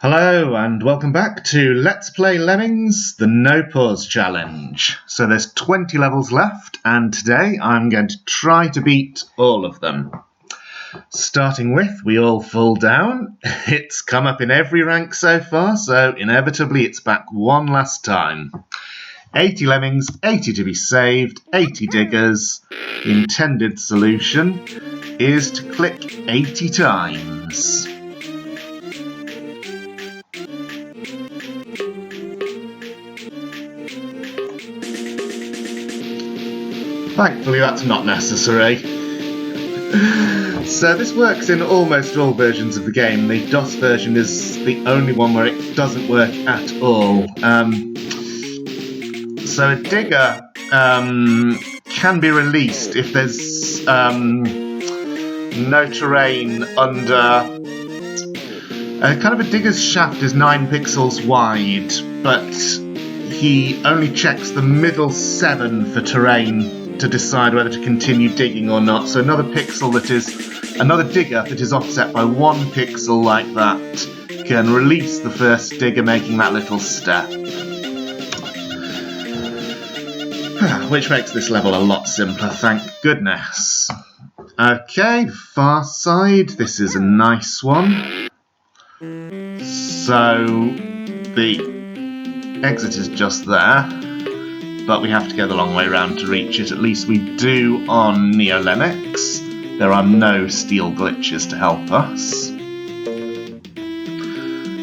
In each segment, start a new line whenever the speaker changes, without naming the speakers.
Hello and welcome back to Let's Play Lemmings, the No Pause Challenge. So there's 20 levels left and today I'm going to try to beat all of them. Starting with We All Fall Down. It's come up in every rank so far, so inevitably it's back one last time. 80 lemmings, 80 to be saved, 80 diggers. The intended solution is to click 80 times. Thankfully that's not necessary. So this works in almost all versions of the game. The DOS version is the only one where it doesn't work at all. So a digger can be released if there's no terrain under... kind of a digger's shaft is 9 pixels wide, but he only checks the middle 7 for terrain to decide whether to continue digging or not. So another pixel that is, another digger that is offset by 1 pixel like that can release the first digger, making that little step. Which makes this level a lot simpler, thank goodness. Okay, far side, this is a nice one. So the exit is just there, but we have to go the long way round to reach it. At least we do on NeoLemmix. There are no steel glitches to help us.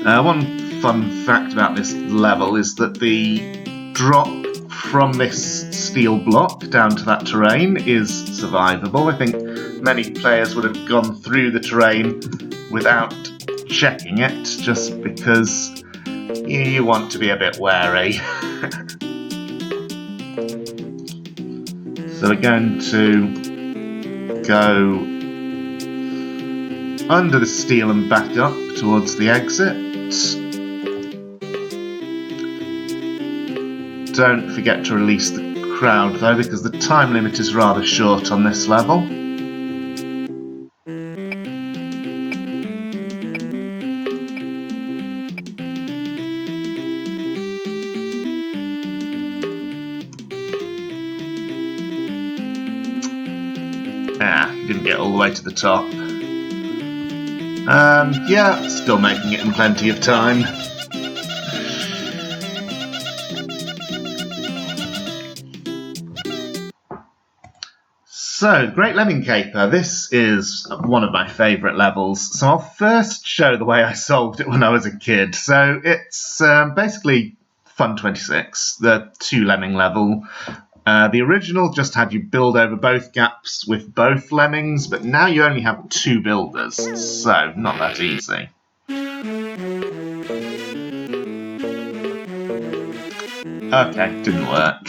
One fun fact about this level is that the drop from this steel block down to that terrain is survivable. I think many players would have gone through the terrain without checking it, just because you want to be a bit wary. So we're going to go under the steel and back up towards the exit. Don't forget to release the crowd though, because the time limit is rather short on this level. Didn't get all the way to the top. Yeah, still making it in plenty of time. So, Great Lemming Caper. This is one of my favourite levels. So I'll first show the way I solved it when I was a kid. So it's basically Fun 26, the 2 lemming level. The original just had you build over both gaps with both lemmings, but now you only have 2 builders, so not that easy. Okay, didn't work.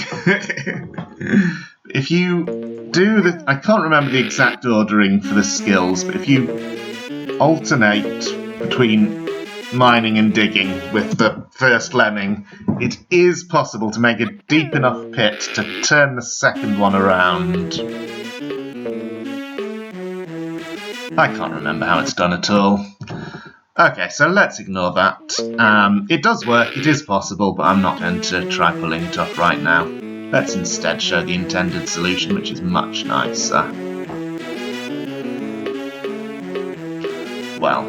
If you do the... I can't remember the exact ordering for the skills, but if you alternate between mining and digging with the first lemming, it is possible to make a deep enough pit to turn the second one around. I can't remember how it's done at all. Okay, so let's ignore that. It does work, it is possible, but I'm not going to try pulling it off right now. Let's instead show the intended solution, which is much nicer. Well,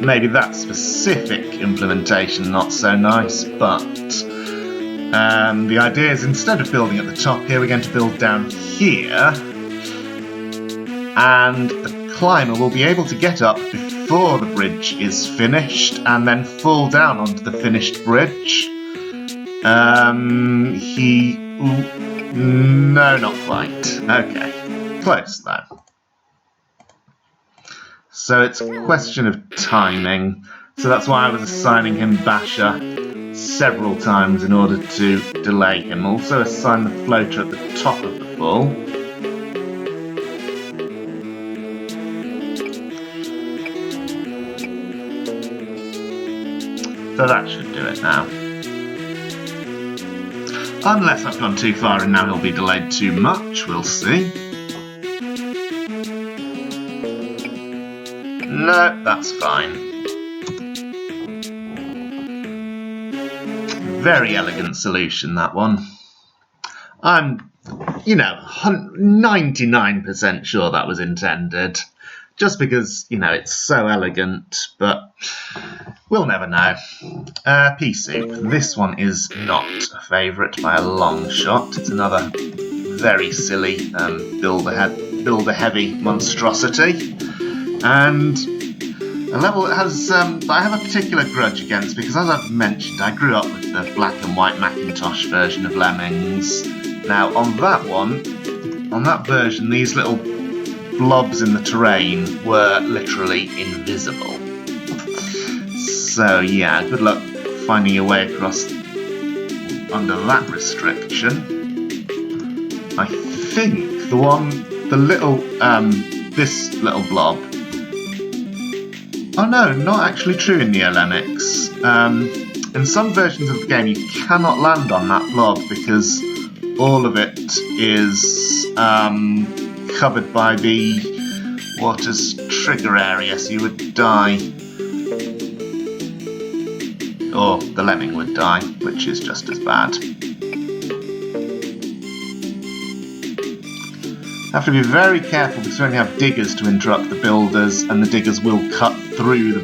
maybe that specific implementation not so nice, but the idea is instead of building at the top here, we're going to build down here, and the climber will be able to get up before the bridge is finished and then fall down onto the finished bridge. No, not quite. Okay, close though. So it's a question of timing. So that's why I was assigning him Basher several times in order to delay him. Also assign the floater at the top of the fall. So that should do it now. Unless I've gone too far and now he'll be delayed too much, we'll see. No, that's fine. very elegant solution, that one. I'm, 99% sure that was intended. Just because, it's so elegant, but we'll never know. Pea soup. This one is not a favourite by a long shot. It's another very silly builder-heavy monstrosity. And a level that has that I have a particular grudge against because, as I've mentioned, I grew up with the black and white Macintosh version of Lemmings. Now, on that version, these little blobs in the terrain were literally invisible. So yeah, good luck finding your way across under that restriction. I think this little blob. Oh no, not actually true in NeoLemmix. In some versions of the game, you cannot land on that blob because all of it is covered by the water's trigger area, so you would die. Or the lemming would die, which is just as bad. Have to be very careful because we only have diggers to interrupt the builders, and the diggers will cut through the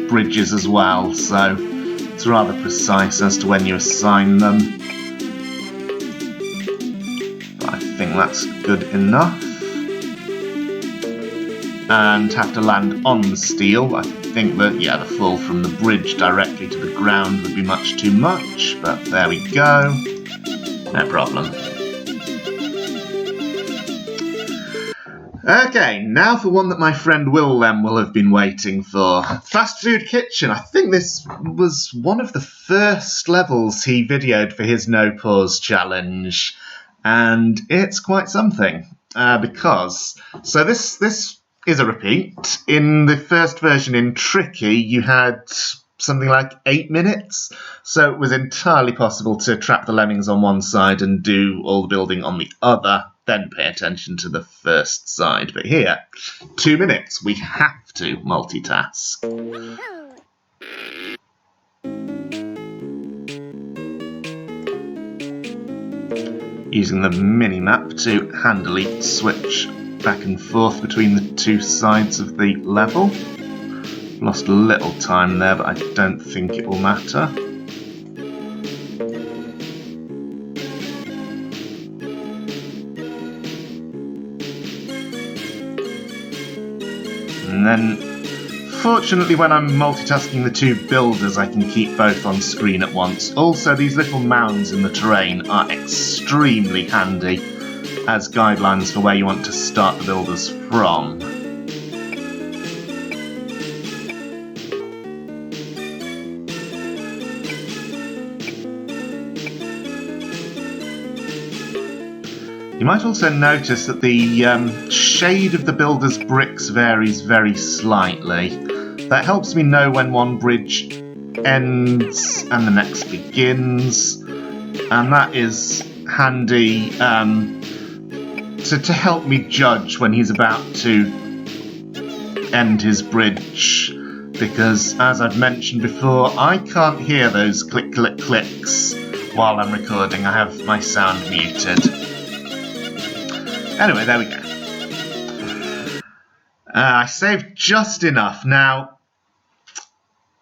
bridges as well, so it's rather precise as to when you assign them. But I think that's good enough. And have to land on the steel. I think that, yeah, the fall from the bridge directly to the ground would be much too much, but there we go. No problem. Okay, now for one that my friend will have been waiting for. Fast Food Kitchen. I think this was one of the first levels he videoed for his No Pause challenge. And it's quite something. Because this is a repeat. In the first version in Tricky, you had something like 8 minutes. So it was entirely possible to trap the lemmings on one side and do all the building on the other, then pay attention to the first side. But here, 2 minutes, we have to multitask. Using the mini-map to handily switch back and forth between the two sides of the level. Lost a little time there, but I don't think it will matter. And then, fortunately, when I'm multitasking the two builders, I can keep both on screen at once. Also, these little mounds in the terrain are extremely handy as guidelines for where you want to start the builders from. You might also notice that the shade of the builder's bricks varies very slightly. That helps me know when one bridge ends and the next begins, and that is handy to help me judge when he's about to end his bridge, because as I've mentioned before, I can't hear those click click clicks while I'm recording. I have my sound muted. Anyway, there we go. I saved just enough. Now,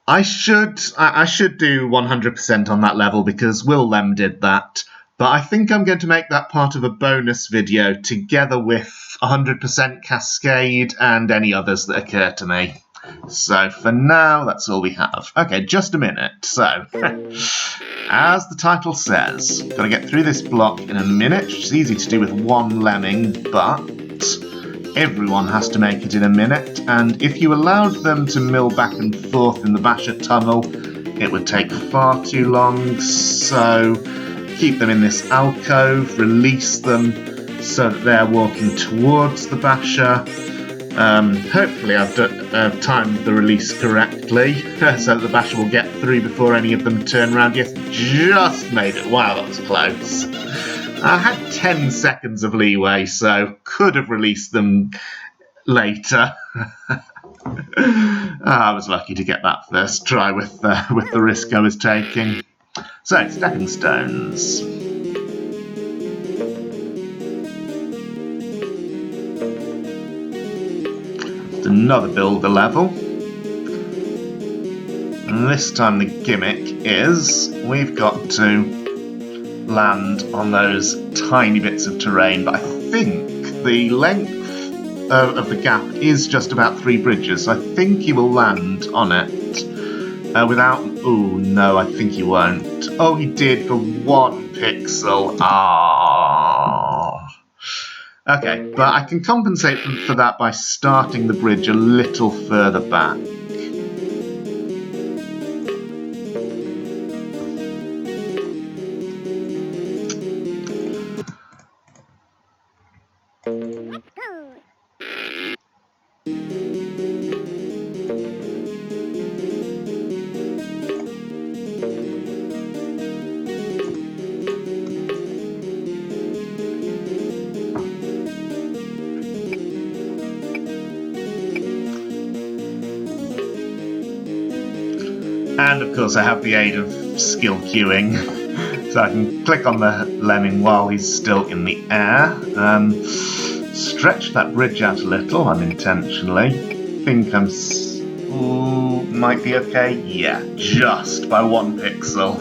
I should do 100% on that level because Will Lem did that, but I think I'm going to make that part of a bonus video together with 100% Cascade and any others that occur to me. So for now, that's all we have. Okay, just a minute. So, as the title says, got to get through this block in a minute, which is easy to do with one lemming, but everyone has to make it in a minute, and if you allowed them to mill back and forth in the basher tunnel, it would take far too long, so keep them in this alcove, release them so that they're walking towards the basher. Hopefully I've timed the release correctly, so that the basher will get through before any of them turn around. Yes, just made it. Wow, that was close. I had 10 seconds of leeway, so could have released them later. I was lucky to get that first try with the risk I was taking. So, stepping stones. Another builder level. And this time the gimmick is we've got to land on those tiny bits of terrain, but I think the length of the gap is just about 3 bridges, so I think he will land on it without... Oh no, I think he won't. Oh, he did for 1 pixel. Ah. Okay, but I can compensate for that by starting the bridge a little further back. And of course I have the aid of skill queuing, so I can click on the lemming while he's still in the air. Stretch that bridge out a little unintentionally. Think I'm... Ooh, might be okay. Yeah, just by 1 pixel.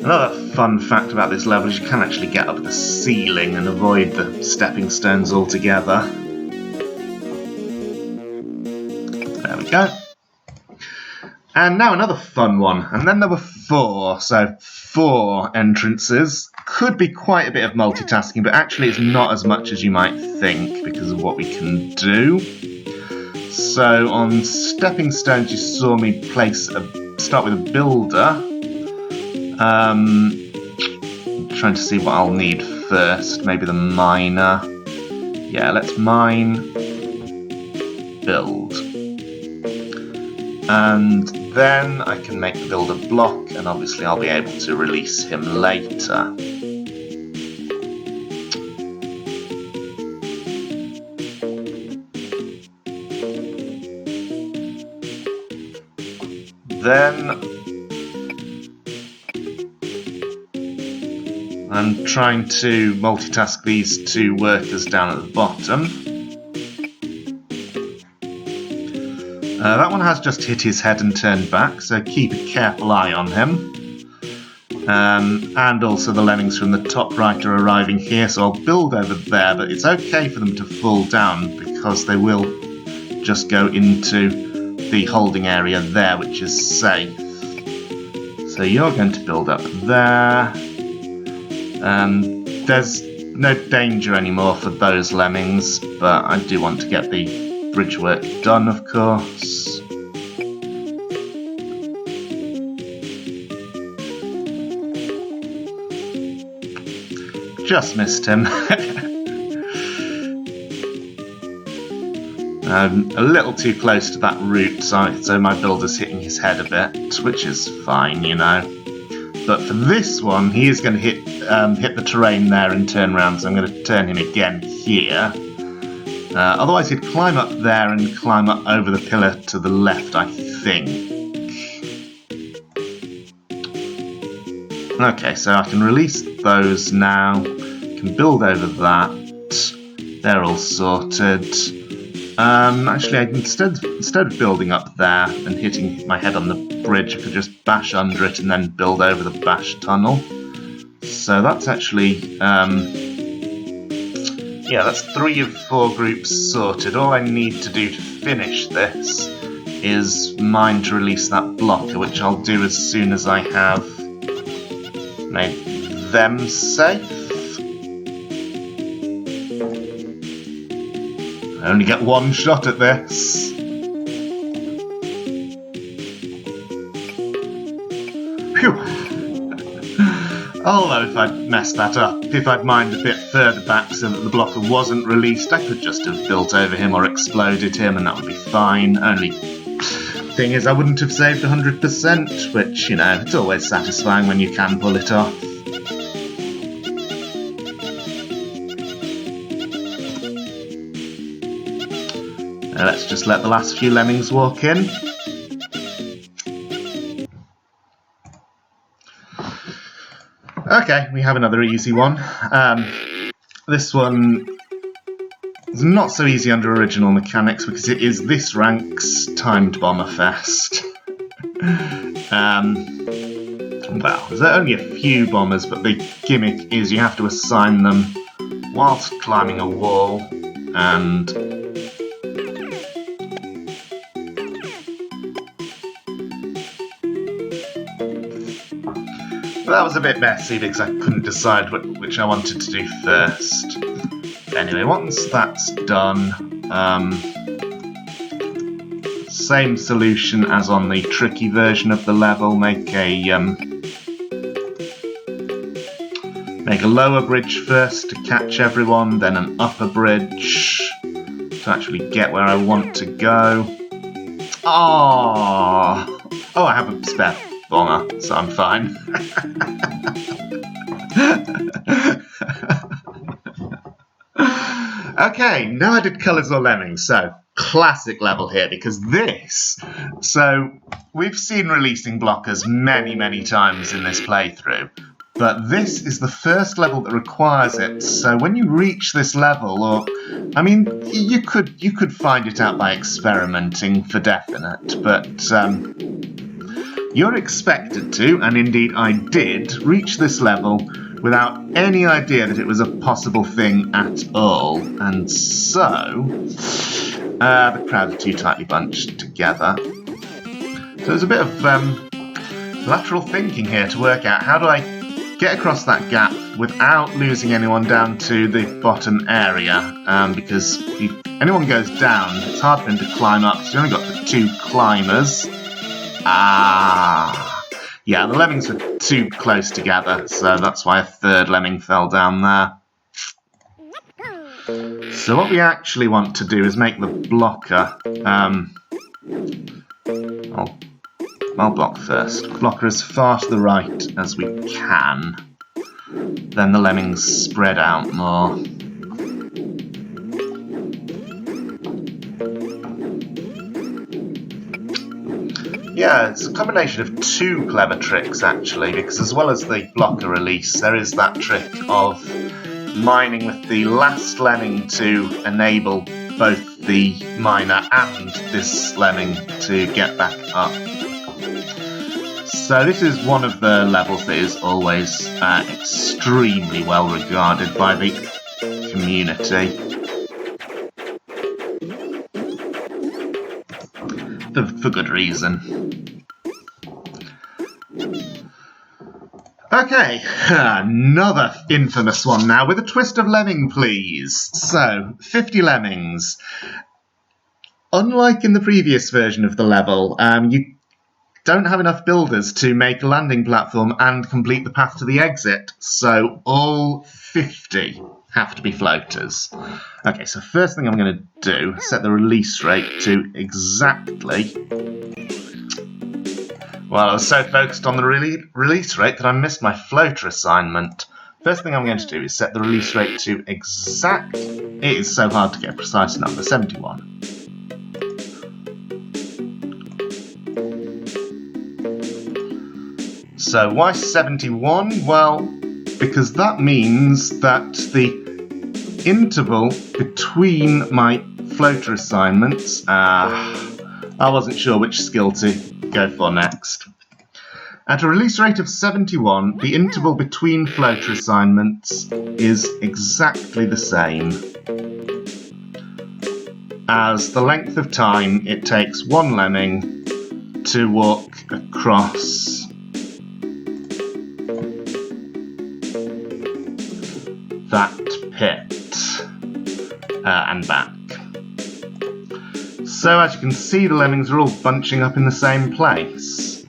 Another fun fact about this level is you can actually get up the ceiling and avoid the stepping stones altogether. There we go. And now another fun one. And then there were 4, so 4 entrances. Could be quite a bit of multitasking, but actually it's not as much as you might think because of what we can do. So on stepping stones you saw me start with a builder. I'm trying to see what I'll need first. Maybe the miner. Yeah, let's mine, build. And then I can make the builder block, and obviously I'll be able to release him later. Then I'm trying to multitask these 2 workers down at the bottom. That one has just hit his head and turned back, so keep a careful eye on him. And also the lemmings from the top right are arriving here, so I'll build over there, but it's okay for them to fall down because they will just go into the holding area there, which is safe. So you're going to build up there. There's no danger anymore for those lemmings, but I do want to get the bridge work done, of course. Just missed him. A little too close to that root, so my builder's hitting his head a bit, which is fine, you know. But for this one, he is going to hit the terrain there and turn around, so I'm going to turn him again here. Otherwise he'd climb up there and climb up over the pillar to the left, I think. Okay, so I can release those now, can build over that, they're all sorted. Actually, instead of building up there and hitting my head on the bridge, I could just bash under it and then build over the bash tunnel. So that's actually, yeah, that's 3 of 4 groups sorted. All I need to do to finish this is mine to release that blocker, which I'll do as soon as I have made them safe. I only get 1 shot at this. Phew. Although if I'd messed that up, if I'd mined a bit further back so that the blocker wasn't released, I could just have built over him or exploded him and that would be fine. Only thing is I wouldn't have saved 100%, which, you know, it's always satisfying when you can pull it off. Let's just let the last few lemmings walk in. Okay, we have another easy one. This one is not so easy under original mechanics because it is this rank's timed bomber fest. Well, there's only a few bombers, but the gimmick is you have to assign them whilst climbing a wall, and that was a bit messy because I couldn't decide which I wanted to do first. Anyway, once that's done, same solution as on the tricky version of the level. Make a lower bridge first to catch everyone, then an upper bridge to actually get where I want to go. Oh, I have a spare bomber, so I'm fine. Okay, now I did colours or lemmings, so classic level here, because this... So, we've seen releasing blockers many times in this playthrough, but this is the first level that requires it, so when you reach this level, or... I mean, you could find it out by experimenting for definite, but you're expected to, and indeed I did, reach this level without any idea that it was a possible thing at all, and so the crowd are too tightly bunched together. So there's a bit of lateral thinking here to work out how do I get across that gap without losing anyone down to the bottom area, because if anyone goes down, it's hard for him to climb up, so you've only got the 2 climbers. Yeah, the lemmings were too close together, so that's why a 3rd lemming fell down there. So what we actually want to do is make the blocker... I'll block first. Blocker as far to the right as we can. Then the lemmings spread out more. Yeah, it's a combination of 2 clever tricks actually, because as well as the blocker release, there is that trick of mining with the last lemming to enable both the miner and this lemming to get back up. So this is one of the levels that is always extremely well regarded by the community. For good reason. Okay, another infamous one now, with a twist of lemming, please. So, 50 lemmings. Unlike in the previous version of the level, you don't have enough builders to make a landing platform and complete the path to the exit, so all 50 have to be floaters. Okay, so first thing I'm going to do, set the release rate to exactly... Well, I was so focused on the release rate that I missed my floater assignment. First thing I'm going to do is set the release rate to exact... It is so hard to get a precise number, 71. So why 71? Well, because that means that the interval between my floater assignments, I wasn't sure which skill to go for next. At a release rate of 71, the interval between floater assignments is exactly the same as the length of time it takes one lemming to walk across that pit and back. So as you can see, the lemmings are all bunching up in the same place.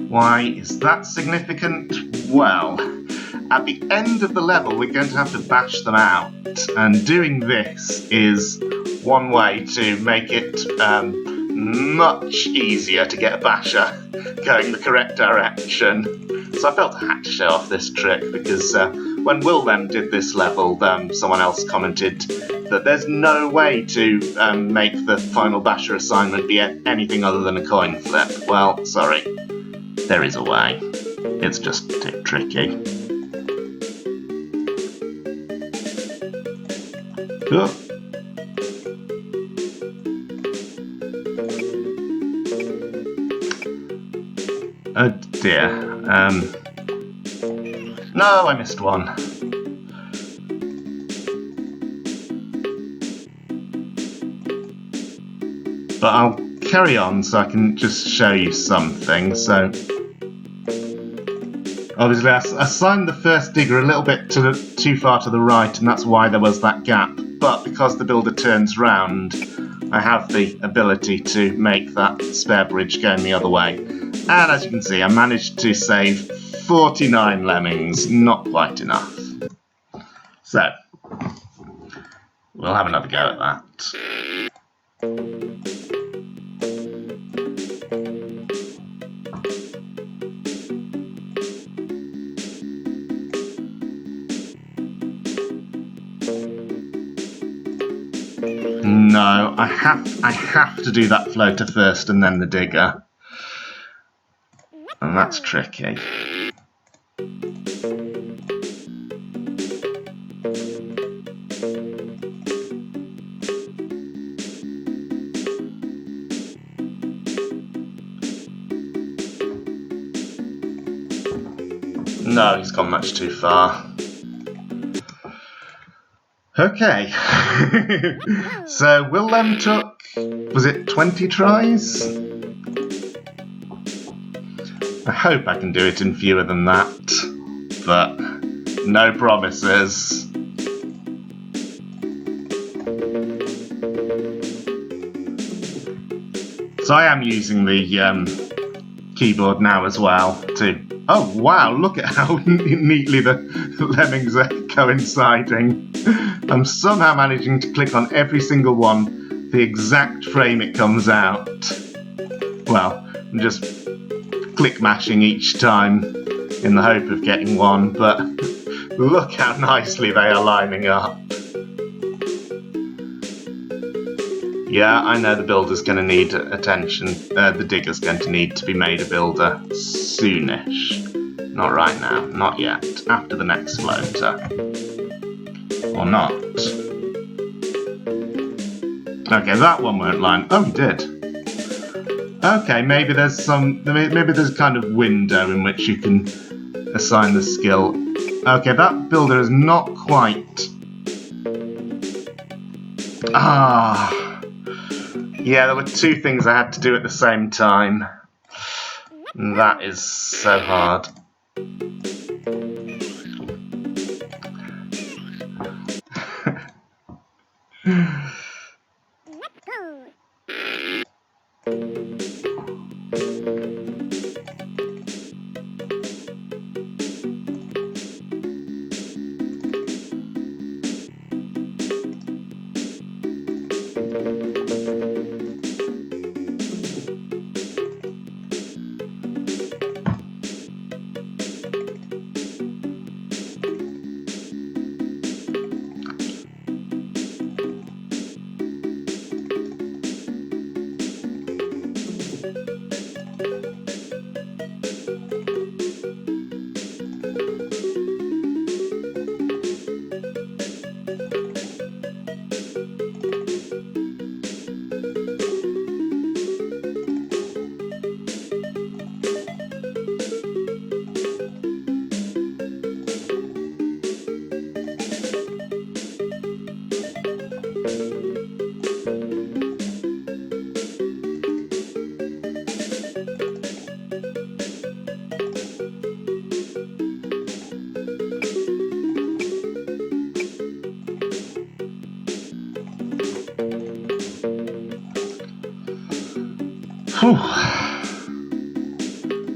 Why is that significant? Well, at the end of the level we're going to have to bash them out, and doing this is one way to make it much easier to get a basher going the correct direction. So I felt I had to show off this trick because when Willem did this level, someone else commented that there's no way to make the final basher assignment be anything other than a coin flip. Well, sorry, there is a way. It's just a bit tricky. Oh. Oh dear. No, I missed one. But I'll carry on so I can just show you something. So, obviously I assigned the first digger a little bit too far to the right, and that's why there was that gap. But because the builder turns round, I have the ability to make that spare bridge going the other way. And as you can see, I managed to save 49 lemmings, not quite enough. So, we'll have another go at that. No, I have to do that floater first and then the digger. And that's tricky. No, he's gone much too far. Okay. So Willem took, was it 20 tries? I hope I can do it in fewer than that, but no promises. So I am using the keyboard now as well to... Oh wow, look at how neatly the lemmings are coinciding. I'm somehow managing to click on every single one, the exact frame it comes out. Well, I'm just click mashing each time in the hope of getting one, but look how nicely they are lining up. Yeah, I know the builder's going to need attention. The digger's going to need to be made a builder soonish. Not right now, not yet. After the next floater. Or not. Okay, that one won't line. Oh, he did. Okay, maybe there's a kind of window in which you can assign the skill. Okay, that builder is not quite... Yeah, there were two things I had to do at the same time. That is so hard.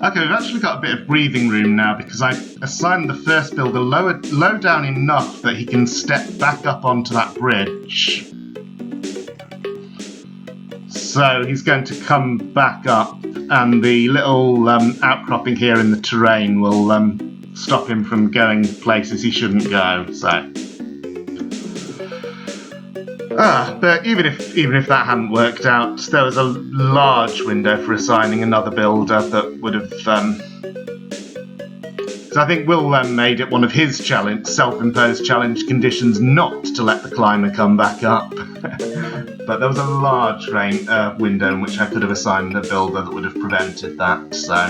Okay, we've actually got a bit of breathing room now because I assigned the first builder low down enough that he can step back up onto that bridge. So he's going to come back up and the little outcropping here in the terrain will stop him from going places he shouldn't go. So, but even if that hadn't worked out, there was a large window for assigning another builder that would have. So I think Will made it one of his self-imposed challenge conditions not to let the climber come back up. But there was a large window in which I could have assigned a builder that would have prevented that, so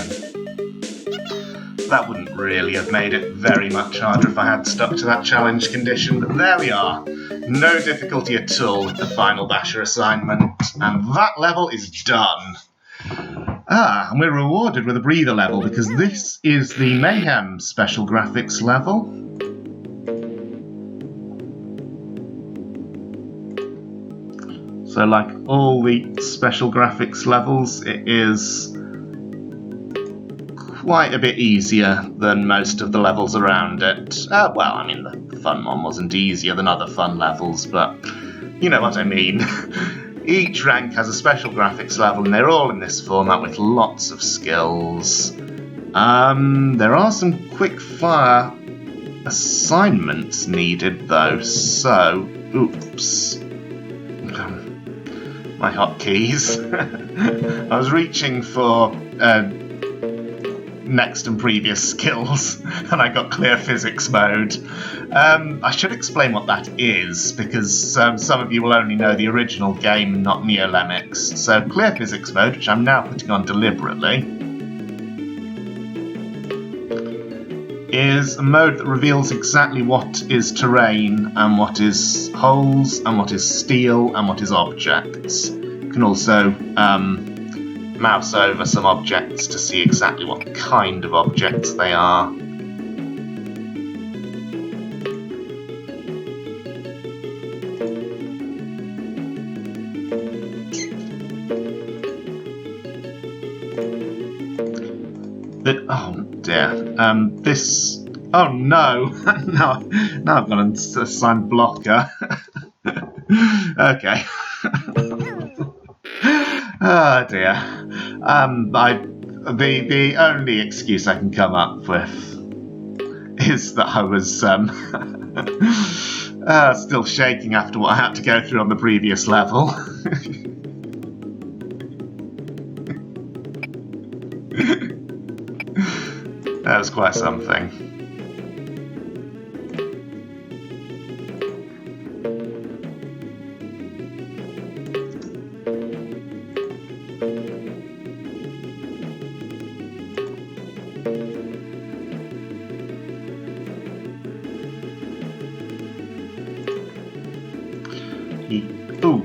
that wouldn't really have made it very much harder if I had stuck to that challenge condition. But there we are. No difficulty at all with the final basher assignment, and that level is done. And we're rewarded with a breather level because this is the Mayhem special graphics level. So like all the special graphics levels, it is quite a bit easier than most of the levels around it. Well, I mean, the fun one wasn't easier than other fun levels, but you know what I mean. Each rank has a special graphics level, and they're all in this format with lots of skills. There are some quick fire assignments needed, though, so... Oops. My hotkeys. I was reaching for next and previous skills, and I got clear physics mode. I should explain what that is, because some of you will only know the original game, not NeoLemmix. So clear physics mode, which I'm now putting on deliberately, is a mode that reveals exactly what is terrain, and what is holes, and what is steel, and what is objects. You can also mouse over some objects to see exactly what kind of objects they are. Oh dear. This. Oh no! now I've got an assigned blocker. Okay. Oh dear. The only excuse I can come up with is that I was still shaking after what I had to go through on the previous level. That was quite something. Ooh.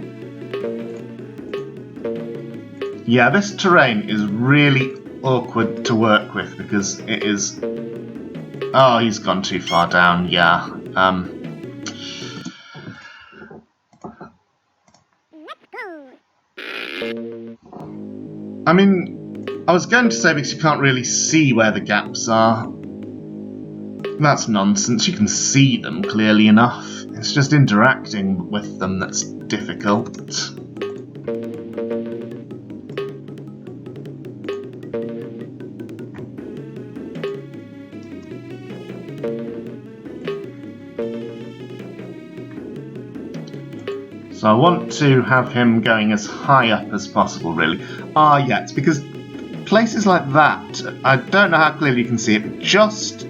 Yeah, this terrain is really awkward to work with because it is... Oh, he's gone too far down, yeah. I mean, I was going to say because you can't really see where the gaps are. That's nonsense, you can see them clearly enough. It's just interacting with them that's difficult. So I want to have him going as high up as possible, really. Yeah, it's because places like that, I don't know how clearly you can see it, but just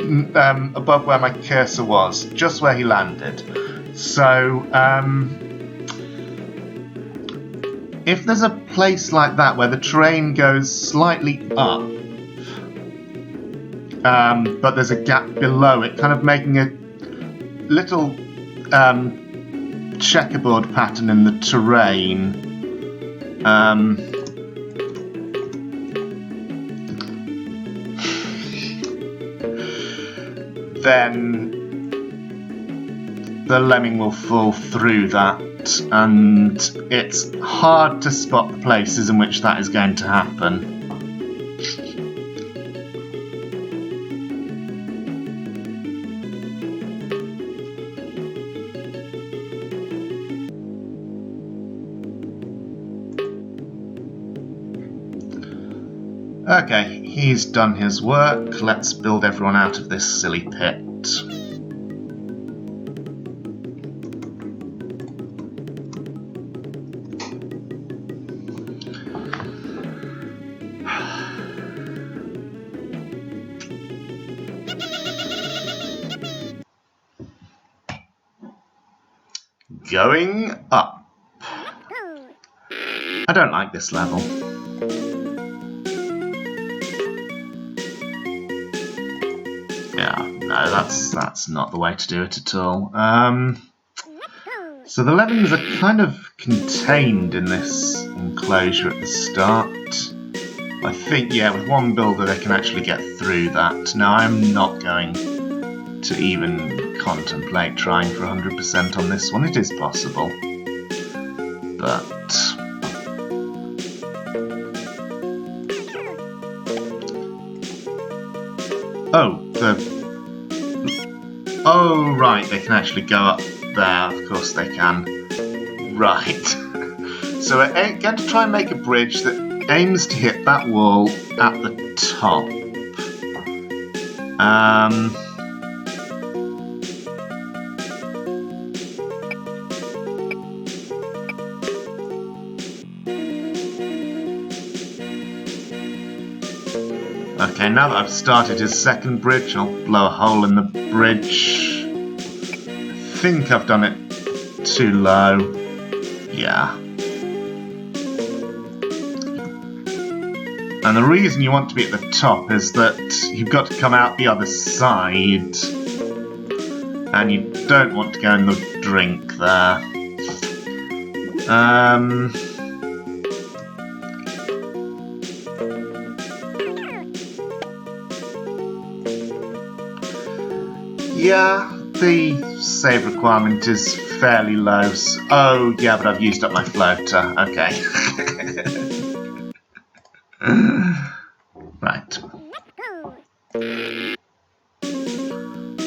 above where my cursor was, just where he landed. So, if there's a place like that where the terrain goes slightly up, but there's a gap below it, kind of making a little checkerboard pattern in the terrain. Then the lemming will fall through that, and it's hard to spot the places in which that is going to happen. Okay, he's done his work. Let's build everyone out of this silly pit. Going up. I don't like this level. Yeah, no, that's not the way to do it at all. So the Lemmings are kind of contained in this enclosure at the start. I think, yeah, with one builder they can actually get through that. Now, I'm not going to even contemplate trying for 100% on this one. It is possible. But... Oh, right, they can actually go up there. Of course they can. Right. So we're going to try and make a bridge that aims to hit that wall at the top. Okay, now that I've started his second bridge, I'll blow a hole in the bridge. I think I've done it too low. Yeah. And the reason you want to be at the top is that you've got to come out the other side. And you don't want to go in the drink there. Yeah, the save requirement is fairly low. Oh, yeah, but I've used up my floater. Okay. Right.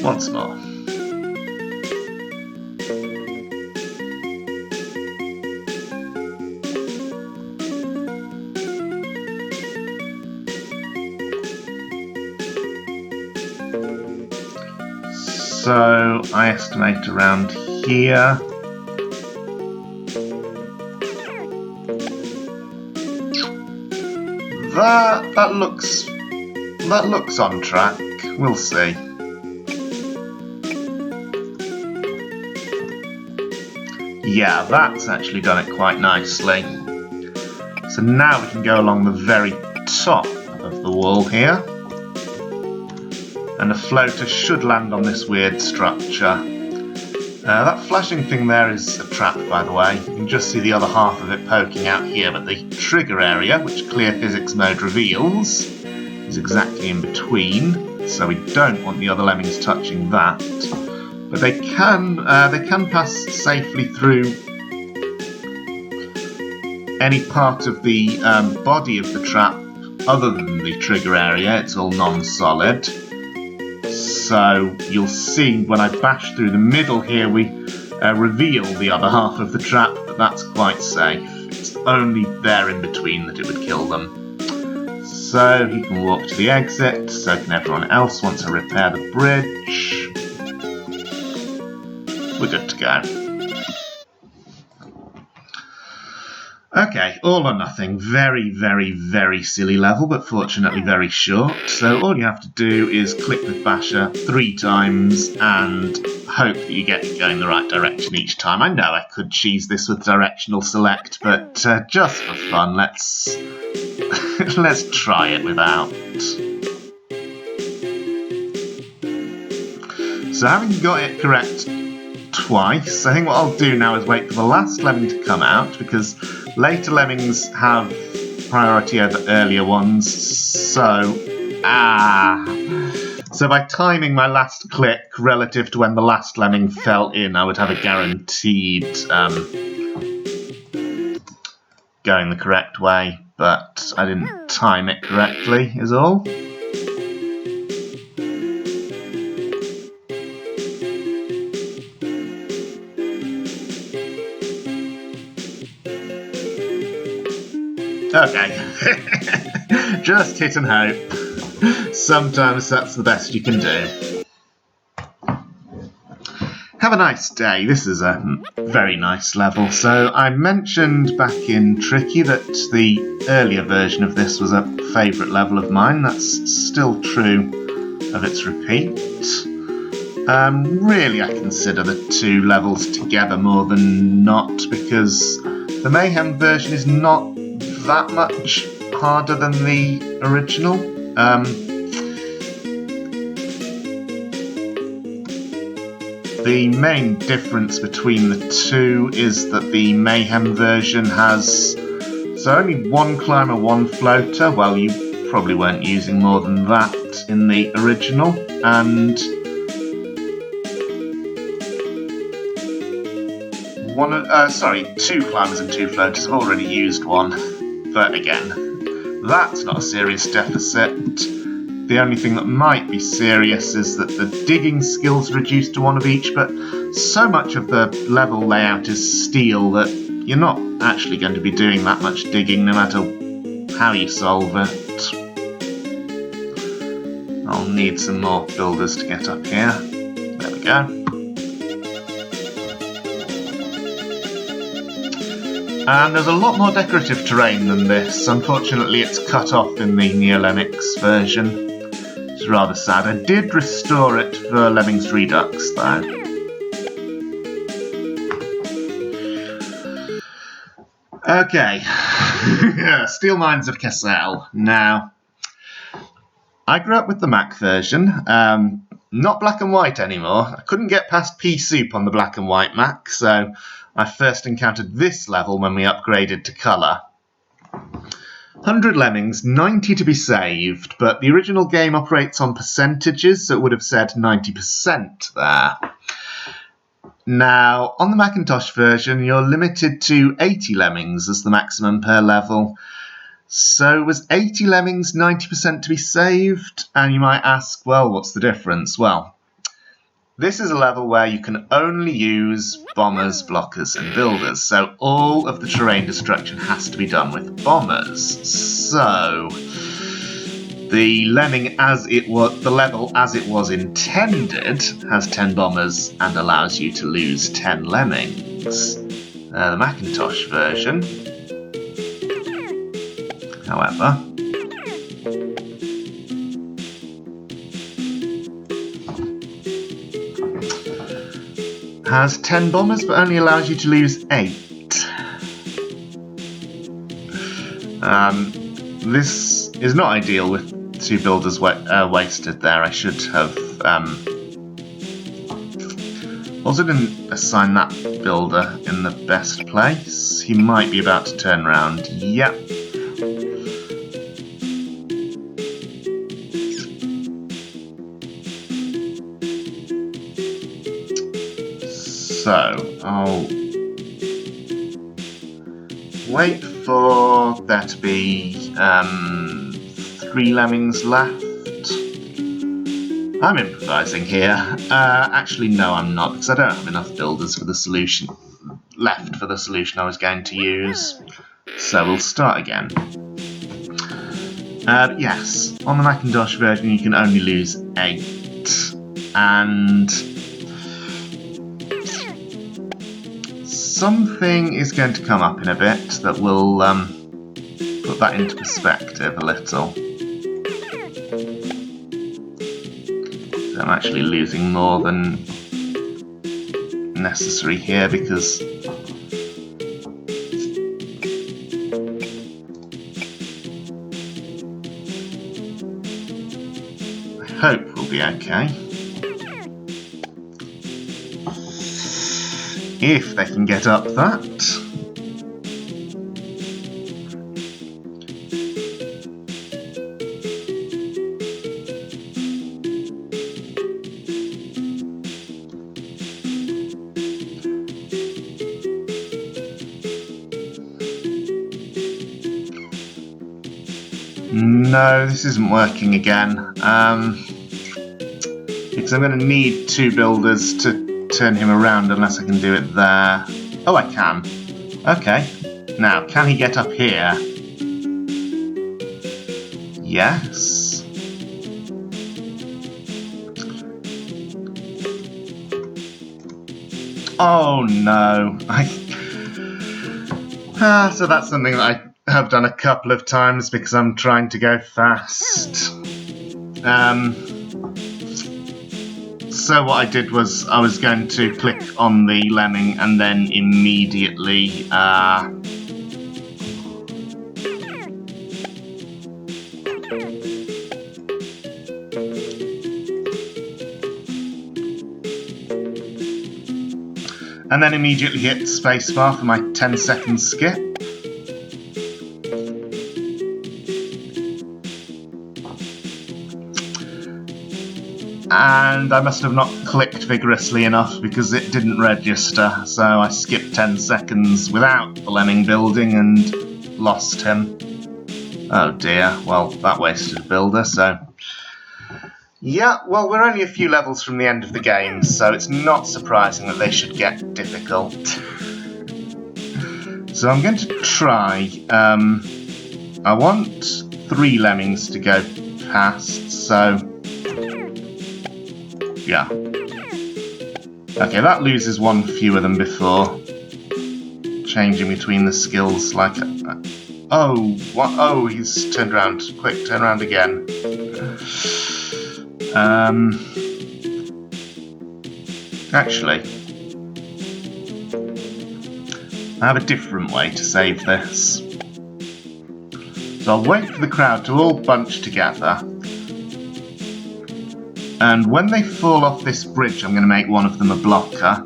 Once more. So I estimate around here. That looks on track. We'll see. Yeah, that's actually done it quite nicely. So now we can go along the very top of the wall here. And the floater should land on this weird structure. That flashing thing there is a trap, by the way. You can just see the other half of it poking out here, but the trigger area, which Clear Physics Mode reveals, is exactly in between, so we don't want the other Lemmings touching that. But they can pass safely through any part of the body of the trap other than the trigger area. It's all non-solid. So you'll see when I bash through the middle here, we reveal the other half of the trap, but that's quite safe. It's only there in between that it would kill them. So he can walk to the exit, so can everyone else once I repair the bridge. We're good to go. Okay, all or nothing. Very, very, very silly level, but fortunately very short. So all you have to do is click the basher 3 times and hope that you get it going the right direction each time. I know I could cheese this with directional select, but just for fun, let's try it without. So having got it correct twice, I think what I'll do now is wait for the last lemming to come out, because later lemmings have priority over earlier ones, so by timing my last click relative to when the last lemming fell in, I would have a guaranteed going the correct way, but I didn't time it correctly, is all. Okay. Just hit and hope. Sometimes that's the best you can do. Have a nice day. This is a very nice level. So I mentioned back in Tricky that the earlier version of this was a favourite level of mine. That's still true of its repeat. Really, I consider the two levels together more than not, because the Mayhem version is not that much harder than the original. The main difference between the two is that the Mayhem version has only one climber, one floater. Well, you probably weren't using more than that in the original, and two climbers and two floaters. I've already used one, but again, that's not a serious deficit. The only thing that might be serious is that the digging skills reduced to one of each, but so much of the level layout is steel that you're not actually going to be doing that much digging no matter how you solve it. I'll need some more builders to get up here. There we go. And there's a lot more decorative terrain than this. Unfortunately, it's cut off in the NeoLemmix version. It's rather sad. I did restore it for Lemmings Redux, though. Okay. Steel Mines of Cassel. Now, I grew up with the Mac version. Not black and white anymore. I couldn't get past pea soup on the black and white Mac, so I first encountered this level when we upgraded to colour. 100 lemmings, 90 to be saved, but the original game operates on percentages, so it would have said 90% there. Now, on the Macintosh version, you're limited to 80 lemmings as the maximum per level. So was 80 lemmings 90% to be saved? And you might ask, well, what's the difference? Well, this is a level where you can only use bombers, blockers, and builders, so all of the terrain destruction has to be done with bombers. So the lemming the level as it was intended has 10 bombers and allows you to lose 10 lemmings. The Macintosh version, however, has 10 bombers but only allows you to lose 8. This is not ideal with 2 builders wasted there. I should have also didn't assign that builder in the best place. He might be about to turn around. Yep. So, I'll wait for there to be 3 lemmings left. I'm improvising here. Actually, no, I'm not, because I don't have enough builders for the solution left for the solution I was going to use. So we'll start again. Yes, on the Macintosh version you can only lose 8, and something is going to come up in a bit that will put that into perspective a little. So I'm actually losing more than necessary here because I hope we'll be okay. If they can get up that. No, this isn't working again. Because I'm going to need 2 builders to turn him around unless I can do it there. Oh, I can. Okay. Now, can he get up here? Yes. Oh no. So that's something that I have done a couple of times because I'm trying to go fast. So what I did was I was going to click on the lemming and then immediately hit spacebar for my 10-second skip. And I must have not clicked vigorously enough because it didn't register, so I skipped 10 seconds without the lemming building and lost him. Oh dear, well that wasted a builder, so... Yeah, well we're only a few levels from the end of the game, so it's not surprising that they should get difficult. So I'm going to try... I want 3 lemmings to go past, so... Yeah. Okay, that loses 1 fewer than before. Changing between the skills like... Oh, what? Oh, he's turned around. Quick, turn around again. Actually, I have a different way to save this. So I'll wait for the crowd to all bunch together. And when they fall off this bridge, I'm going to make one of them a blocker.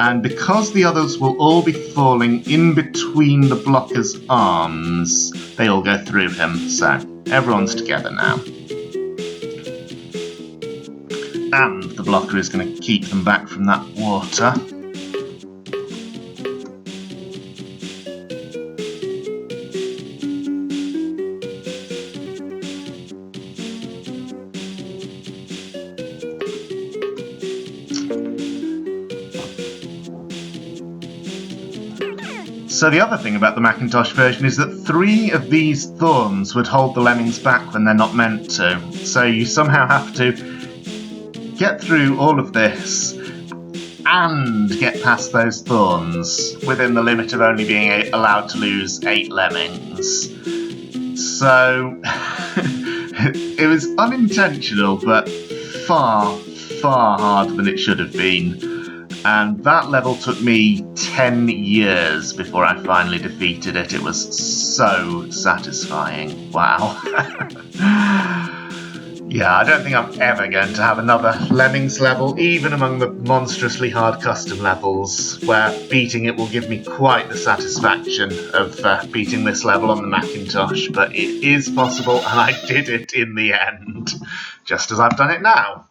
And because the others will all be falling in between the blocker's arms, they all go through him. So, everyone's together now. And the blocker is going to keep them back from that water. So the other thing about the Macintosh version is that 3 of these thorns would hold the lemmings back when they're not meant to. So you somehow have to get through all of this and get past those thorns within the limit of only being allowed to lose 8 lemmings. So it was unintentional, but far, far harder than it should have been. And that level took me 10 years before I finally defeated it. It was so satisfying. Wow. Yeah, I don't think I'm ever going to have another Lemmings level, even among the monstrously hard custom levels, where beating it will give me quite the satisfaction of beating this level on the Macintosh. But it is possible, and I did it in the end, just as I've done it now.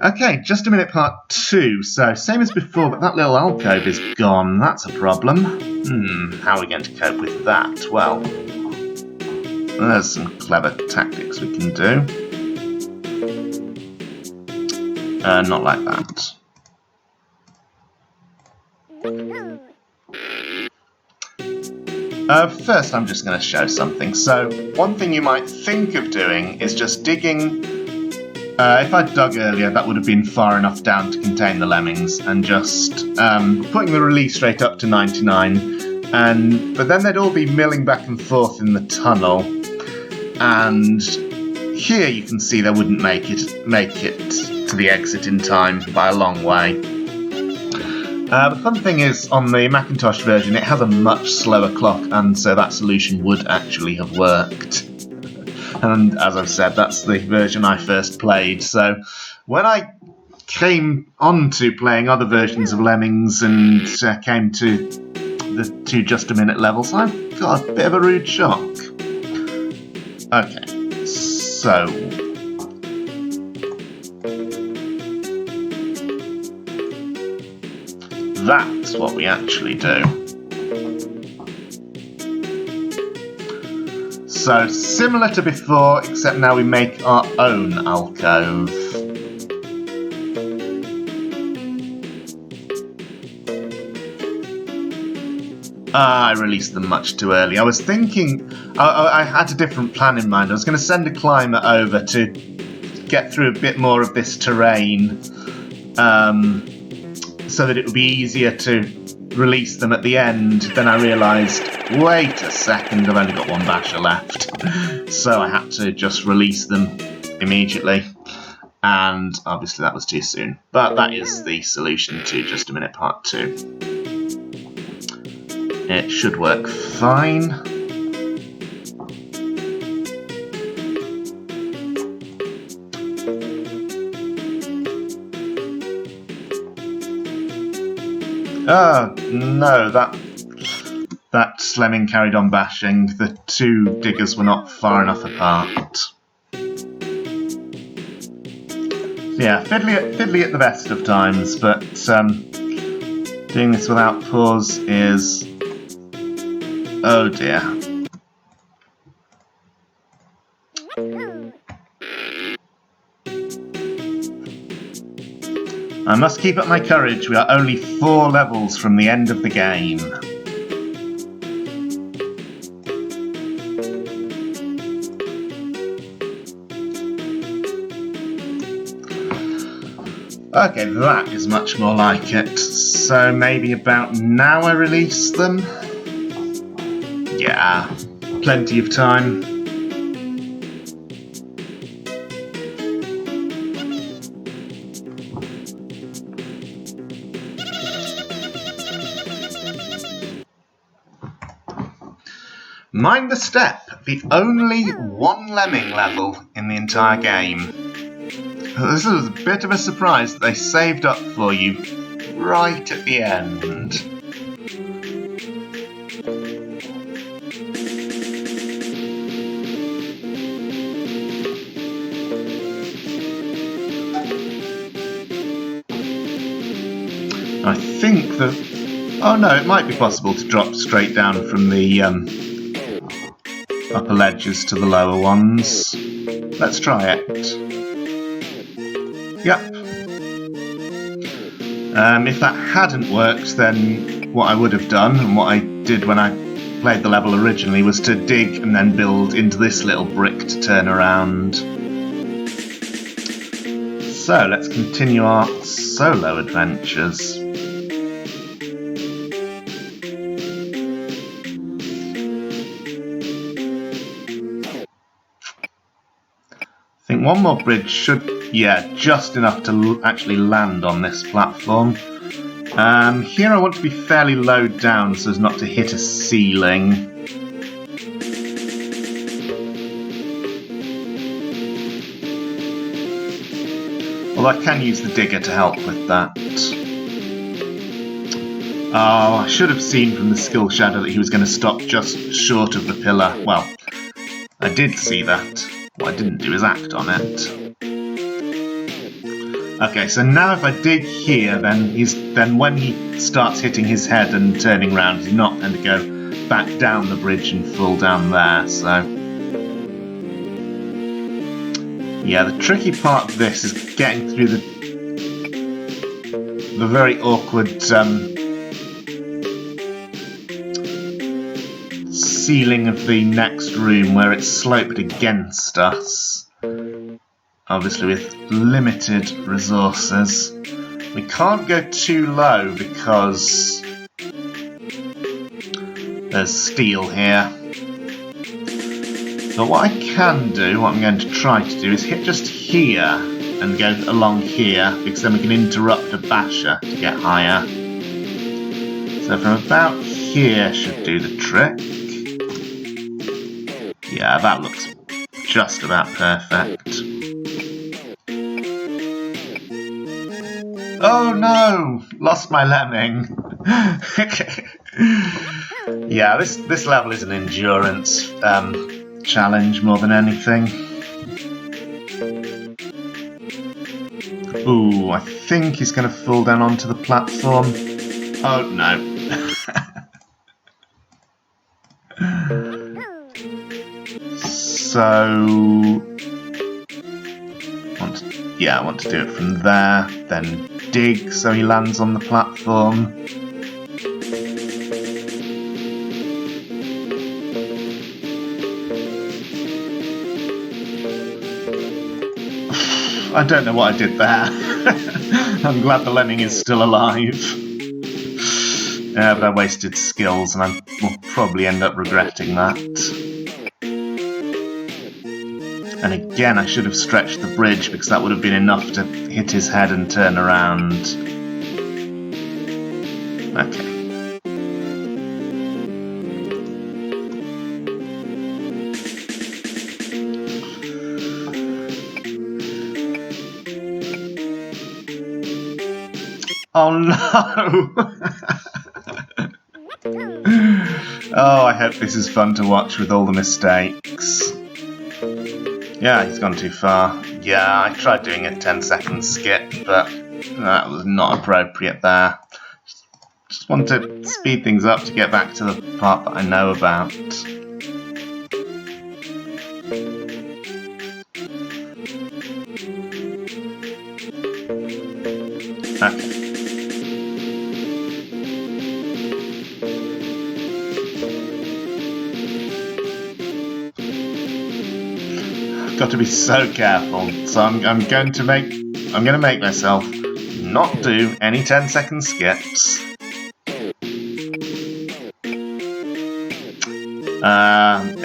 Okay, just a minute part 2. So, same as before, but that little alcove is gone. That's a problem. How are we going to cope with that? Well, there's some clever tactics we can do. Not like that. First, I'm just going to show something. So, one thing you might think of doing is just digging. If I'd dug earlier, that would have been far enough down to contain the lemmings, and just putting the release rate up to 99. But then they'd all be milling back and forth in the tunnel, and here you can see they wouldn't make it to the exit in time by a long way. The fun thing is, on the Macintosh version, it has a much slower clock, and so that solution would actually have worked. And as I've said, that's the version I first played. So when I came on to playing other versions of Lemmings and came to the 2 just-a-minute levels, I got a bit of a rude shock. Okay, so... that's what we actually do. So, similar to before, except now we make our own alcove. I released them much too early. I was thinking I had a different plan in mind. I was going to send a climber over to get through a bit more of this terrain, so that it would be easier to release them at the end. Then I realised, wait a second, I've only got one basher left. So I had to just release them immediately. And obviously that was too soon. But that is the solution to Just a Minute Part 2. It should work fine. Oh, no, that Lemming carried on bashing. The two diggers were not far enough apart. Yeah, fiddly at the best of times, but doing this without pause is... oh dear. I must keep up my courage. We are only 4 levels from the end of the game. Okay, that is much more like it. So maybe about now I release them? Yeah, plenty of time. Mind the Step, the only one Lemming level in the entire game. This was a bit of a surprise that they saved up for you right at the end. I think that... oh no, it might be possible to drop straight down from the upper ledges to the lower ones. Let's try it. Yep. If that hadn't worked, then what I would have done, and what I did when I played the level originally, was to dig and then build into this little brick to turn around. So, let's continue our solo adventures. I think one more bridge should, yeah, just enough to actually land on this platform. Here I want to be fairly low down so as not to hit a ceiling. Although I can use the digger to help with that. Oh, I should have seen from the skill shadow that he was going to stop just short of the pillar. Well, I did see that. What I didn't do is act on it. Okay, so now if I dig here, then when he starts hitting his head and turning around, he's not going to go back down the bridge and fall down there, so... yeah, the tricky part of this is getting through the very awkward ceiling of the next room where it's sloped against us. Obviously with limited resources. We can't go too low because there's steel here. But what I can do, what I'm going to try to do, is hit just here and go along here, because then we can interrupt a basher to get higher. So from about here should do the trick. Yeah, that looks just about perfect. Oh no! Lost my lemming. Yeah, this level is an endurance challenge more than anything. Ooh, I think he's going to fall down onto the platform. Oh no. So, I want to do it from there, then dig so he lands on the platform. I don't know what I did there. I'm glad the lemming is still alive. But I wasted skills and I will probably end up regretting that. And again, I should have stretched the bridge because that would have been enough to hit his head and turn around. Okay. Oh no! Oh, I hope this is fun to watch with all the mistakes. Yeah, he's gone too far. Yeah, I tried doing a 10-second skip, but that was not appropriate there. Just want to speed things up to get back to the part that I know about. Okay. Got to be so careful. So I'm going to make myself not do any 10-second skips.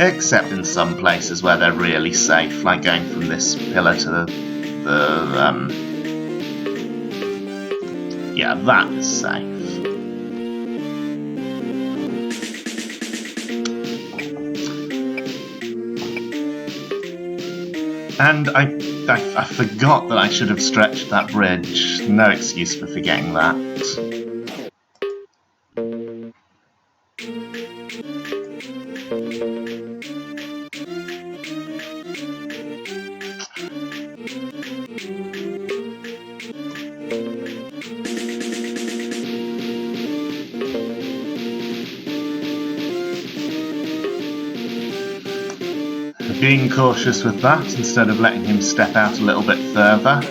Except in some places where they're really safe, like going from this pillar to yeah, that is safe. And I forgot that I should have stretched that bridge. No excuse for forgetting that. Being cautious with that instead of letting him step out a little bit further.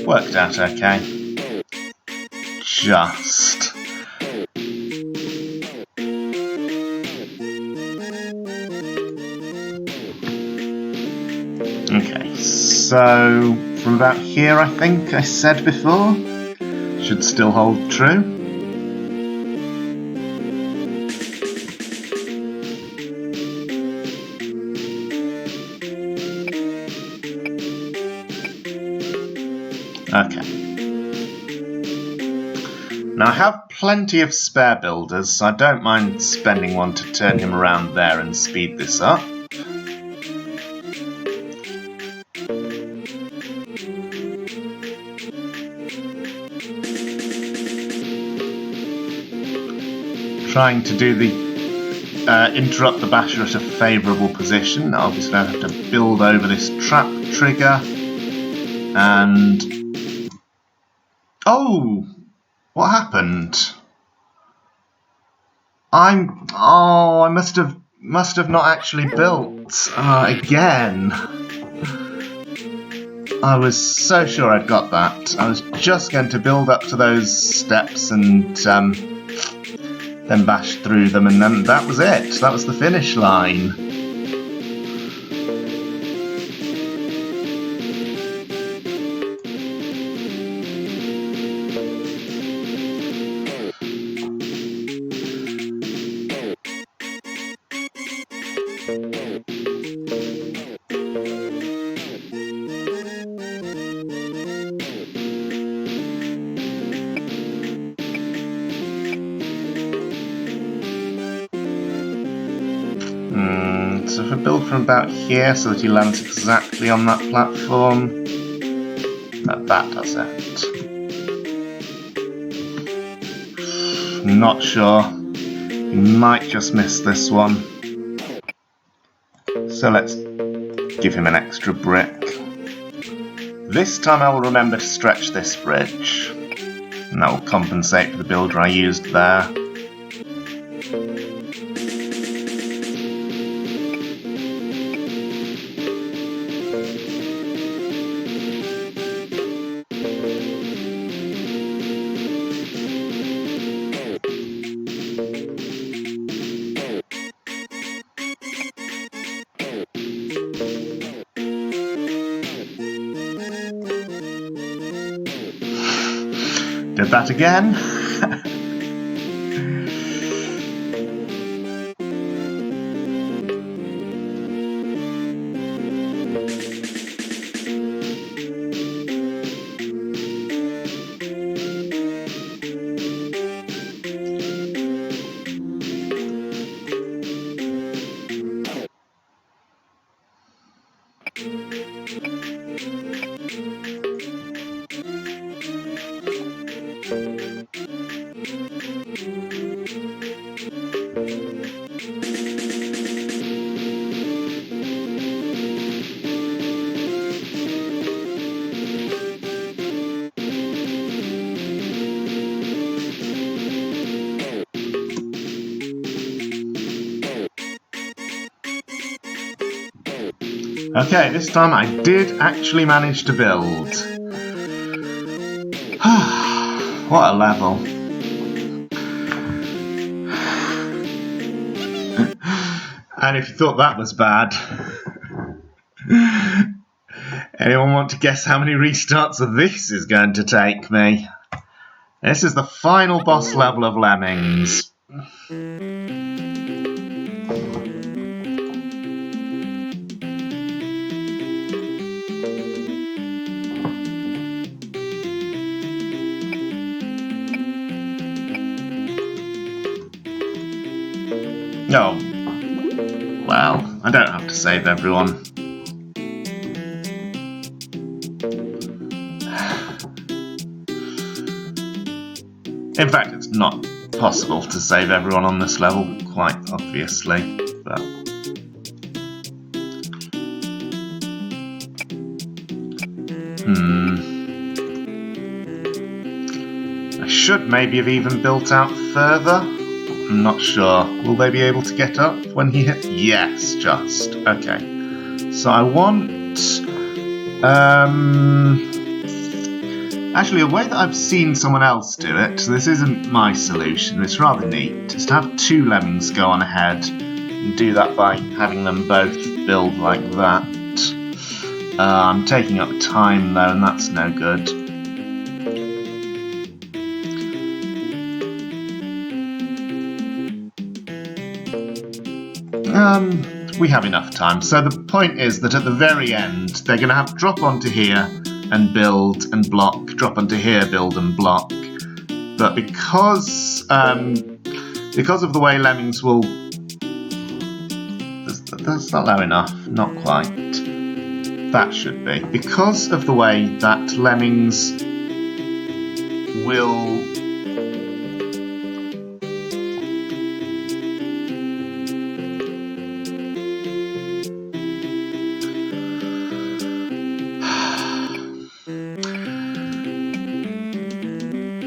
Worked out okay. Just. Okay, so from about here I think I said before, should still hold true. Okay. Now I have plenty of spare builders, so I don't mind spending one to turn him around there and speed this up. Trying to do the interrupt the basher at a favourable position. Obviously I have to build over this trap trigger and... Oh! What happened? I must have not actually built again. I was so sure I'd got that. I was just going to build up to those steps and then bash through them, and then that was it. That was the finish line. So if I build from about here so that he lands exactly on that platform, that does it. Not sure. He might just miss this one. So let's give him an extra brick. This time I will remember to stretch this bridge, and that will compensate for the builder I used there. Did that again. Okay, this time I did actually manage to build. What a level. And if you thought that was bad, anyone want to guess how many restarts this is going to take me? This is the final boss level of Lemmings. Oh, well, I don't have to save everyone. In fact, it's not possible to save everyone on this level, quite obviously, but... I should maybe have even built out further. I'm not sure. Will they be able to get up when he hits? Yes, just. Okay. So I want... Actually, a way that I've seen someone else do it, so this isn't my solution, it's rather neat, is to have two lemmings go on ahead and do that by having them both build like that. I'm taking up time though, and that's no good. We have enough time. So the point is that at the very end, they're going to have to drop onto here and build and block, drop onto here, build and block. But because of the way Lemmings will... That's not low enough, not quite. That should be. Because of the way that Lemmings will...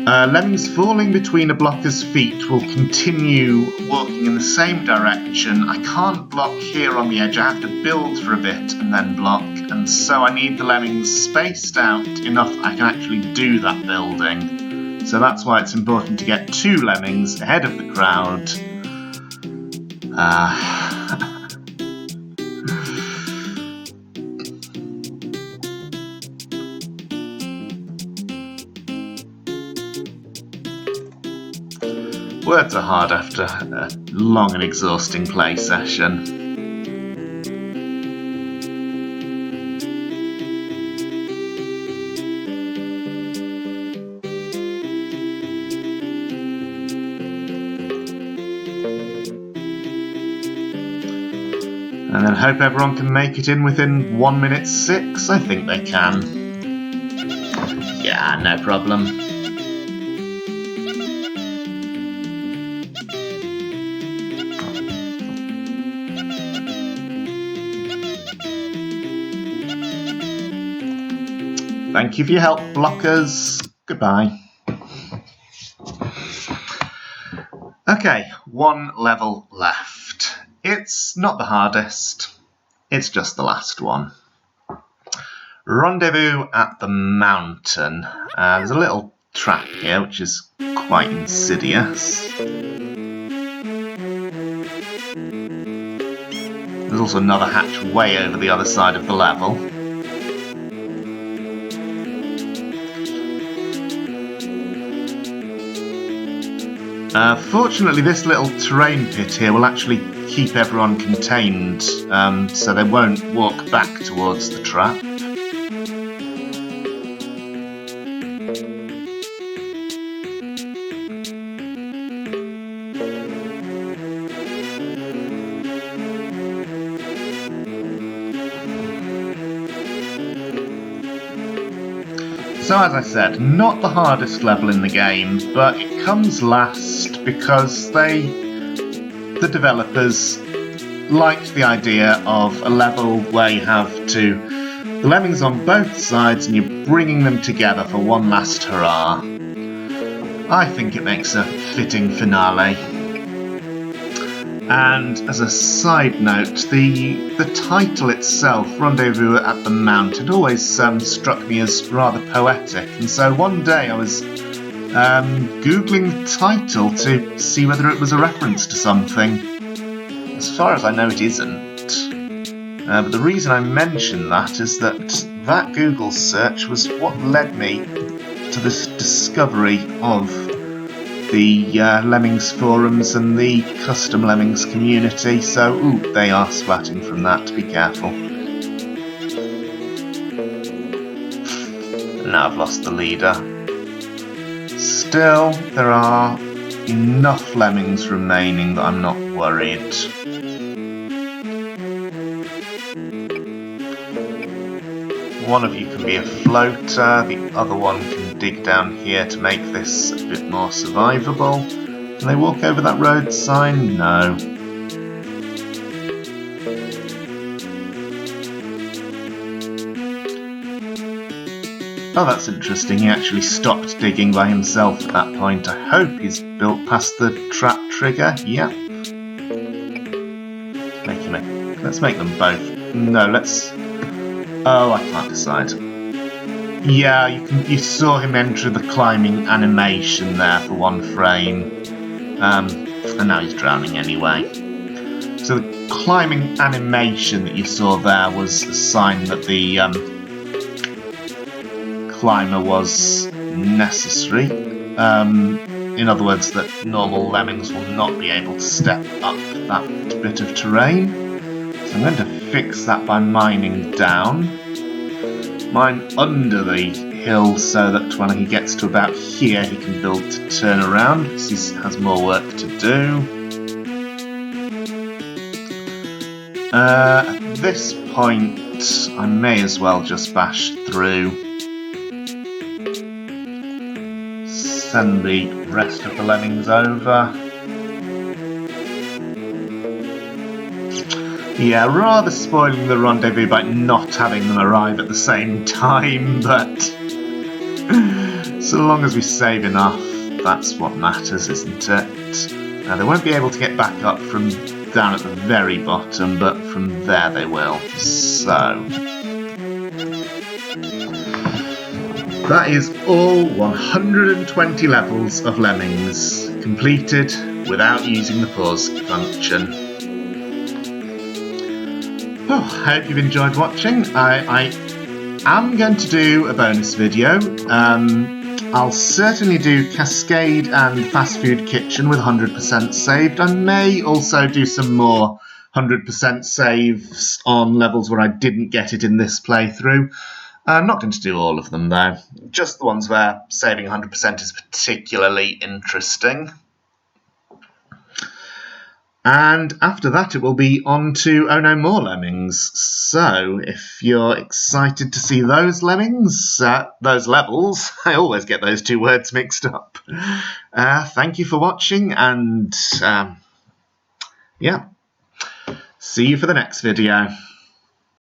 Lemmings falling between a blocker's feet will continue walking in the same direction. I can't block here on the edge, I have to build for a bit and then block, and so I need the Lemmings spaced out enough that I can actually do that building. So that's why it's important to get two Lemmings ahead of the crowd. Words are hard after a long and exhausting play session. And then hope everyone can make it in within 1:06. I think they can. Yeah, no problem. Thank you for your help, blockers. Goodbye. Okay, one level left. It's not the hardest, it's just the last one. Rendezvous at the mountain. There's a little trap here which is quite insidious. There's also another hatch way over the other side of the level. Fortunately, this little terrain pit here will actually keep everyone contained, so they won't walk back towards the trap. So as I said, not the hardest level in the game, but it comes last because the developers liked the idea of a level where you have the lemmings on both sides and you're bringing them together for one last hurrah. I think it makes a fitting finale. And as a side note, the title itself, Rendezvous at the Mount, had always struck me as rather poetic, and so one day I was googling the title to see whether it was a reference to something. As far as I know, it isn't. But the reason I mention that is that Google search was what led me to this discovery of the Lemmings forums and the custom Lemmings community, so they are splatting from that, be careful. Now I've lost the leader. Still, there are enough Lemmings remaining that I'm not worried. One of you can be a floater, the other one can dig down here to make this a bit more survivable. Can they walk over that road sign? No. Oh, that's interesting. He actually stopped digging by himself at that point. I hope he's built past the trap trigger. Yep. Let's make them both. No, let's... Oh, I can't decide. Yeah, you saw him enter the climbing animation there for one frame. And now he's drowning anyway. So the climbing animation that you saw there was a sign that the climber was necessary. In other words, that normal lemmings will not be able to step up that bit of terrain. So I'm going to fix that by mining down. Mine under the hill so that when he gets to about here he can build to turn around because he has more work to do. At this point I may as well just bash through. Send the rest of the lemmings over. Yeah, rather spoiling the rendezvous by not having them arrive at the same time, but so long as we save enough, that's what matters, isn't it? Now, they won't be able to get back up from down at the very bottom, but from there they will. So that is all 120 levels of Lemmings completed without using the pause function. Oh, I hope you've enjoyed watching. I am going to do a bonus video. I'll certainly do Cascade and Fast Food Kitchen with 100% saved. I may also do some more 100% saves on levels where I didn't get it in this playthrough. I'm not going to do all of them though, just the ones where saving 100% is particularly interesting. And after that it will be on to Oh No More Lemmings. So if you're excited to see those lemmings, those levels, I always get those two words mixed up. Thank you for watching and yeah, see you for the next video.